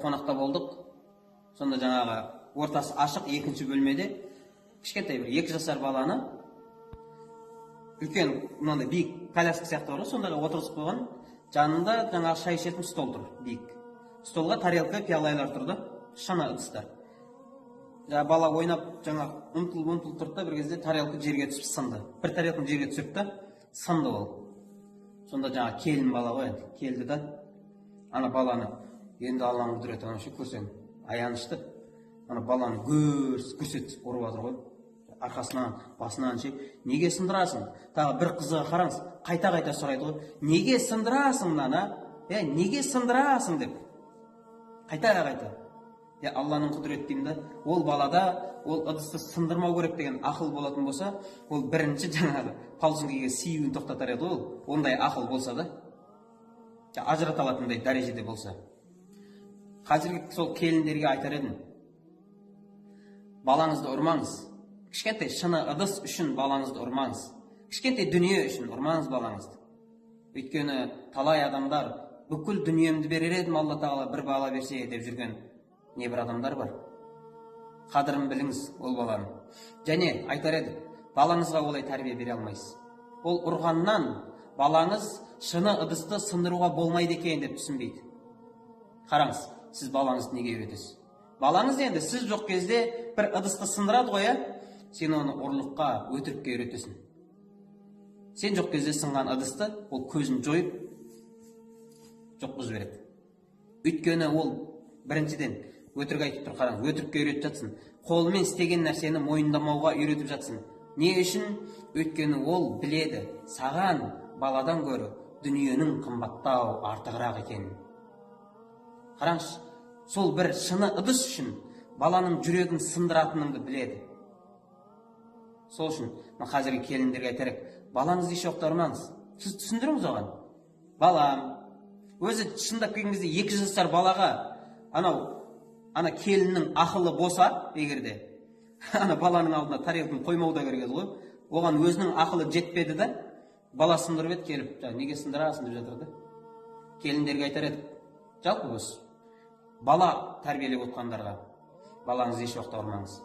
қонақта болдық. Сонда жаңағы ортасы ашық екінші бөлмеде кішкентай бір 2 жасар баланы үлкен мынандай биік коляска сияқты бар ғой, сондайға отырғызып қойған. Жанында жаңағы шай ішетін стол тұр, биік. Столға тарелка, пиалалар тұрды, шана ыдыстар. Бала ойнап жаңағы ұмтылып тұрды да, бір кезде тарелка жерге түсіп сынды. Бір тарелканы жерге түсіп та сынды ол. Сонда жаңағы келін бала ғой, келді да, ана баланы енді Алланың құдіреті анашы көрсең, аянышты. Ана баланы көрсетіп ұрып жатыр ғой. Арқасынан, басынан неге сындырасың? Тағы бір қызыға қараңыз, қайта сұрайды ғой. Неге сындырасың мынаны? Неге сындырасың деп. Қайта. Алланың құдіреті деймін да, ол балада ол ыдысты сындырмау керек деген ақыл болатын болса, ол бірінші жаңағы палжыңғиге сиюін тоқтатар еді ол. Ондай ақыл болса да, ажырата алатындай дәрежеде болса. Қазіргі сол келіндерге айтар едім. Балаңызды ұрмаңыз. Кішкентай шыны ыдыс үшін балаңызды ұрмаңыз. Кішкентай дүние үшін ұрмаңыз балаңызды. Өйткені талай адамдар бүкіл дүниемді берер едім, Алла тағала бір бала берсе деп жүрген небір адамдар бар. Қадірін біліңіз ол баланы. Және айтар едік, балаңызға олай тәрбие бере алмайсыз. Ол ұрғаннан балаңыз шыны ыдысты сындыруға болмайды екен деп түсінбейді. Қараңыз, сіз балаңызды неге үйретесіз? Балаңыз енді сіз жоқ кезде бір ыдысты сындырады ғой, сен оны ұрлыққа, өтірікке үйретесің. Сен жоқ кезде сынған ыдысты ол көзін жойып жоқ бұзып береді. Өйткені ол біріншіден өтірік айтып тұр, қараңыз, өтірікке үйретіп жатсың. Қолымен істеген нәрсені мойындамауға үйретіп жатсың. Не үшін? Өйткені ол біледі, саған баладан гөрі дүниенің қымбаттау артығырақ екенін. Қараңыз, сол бір шыны ыдыс үшін баланың жүрегін сындыратыныңды біледі. Сол үшін қазіргі келіндерге айтарық, балаңызды еш уақытта ұрмаңыз. Сіз түсіндіріңіз оған. Балам, өзі шындап келген кезде 2 жасар балаға ана келіннің ақылы болса, егерде ана баланың алдына тарелканы қоймауда керек ғой. Оған өзінің ақылы жетпеді да, бала сындырып еді келіп, неге сындырасың деп жатыр да. Келіндерге айтар едік, жалпы бала тәрбиелеп отқандарға балаңызды еш уақытта ұрмаңыз.